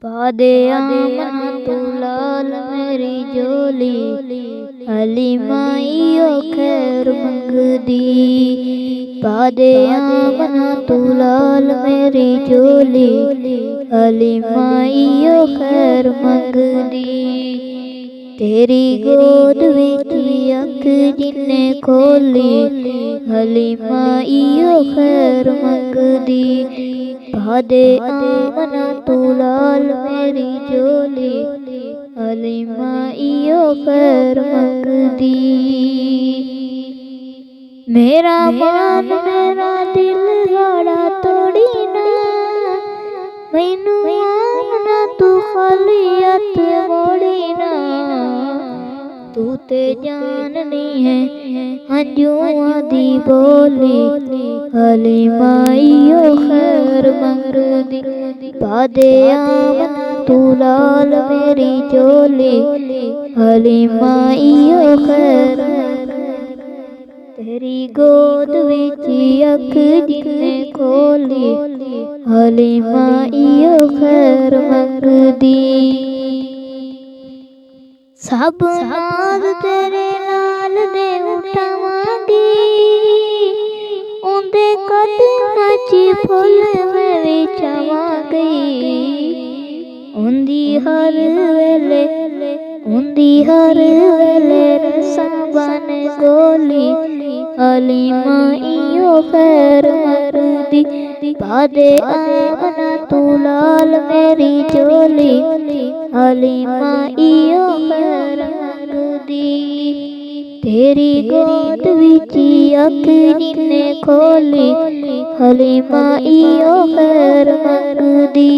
पादे आमना तू लाल मेरी जोली, हलीमाइयो खैर मंगदी। पादे आमना तू लाल मेरी जोली, हलीमाइयो खैर मंगदी। तेरी गोद विच अख जिन्ने खोली, हलीमाइयो खैर मंगदी। पादे आमना तू लाल मेरी जोली, हलीमाइयो खैर मंगदी। मेरा मान मेरा दिल हाड़ा तोड़ी ना, मैनू आमना तू खाली हथ मोड़ी ना। तू ते जाननी है हंजुआं दी बोली, हलीमाइयो खैर मंगदी। पादे आमना तू लाल मेरी जोली, हलीमाइयो खैर तेरी गोद विच अख जिन्ने खोली, हलीमाइयो खैर मंगदी। सब नाज तेरे लाल दे उठावांगी, उंदे कदमां च फुल मैं विछावांगी। उंदी हर वेले रसां बन गोली, हलीमाइयो खैर मंगदी। पादे आमना तू लाल मेरी जोली, हलीमाइयो खैर मंगदी। तेरी गोद विच अख जिन्ने खोली, हलीमाइयो खैर मंगदी।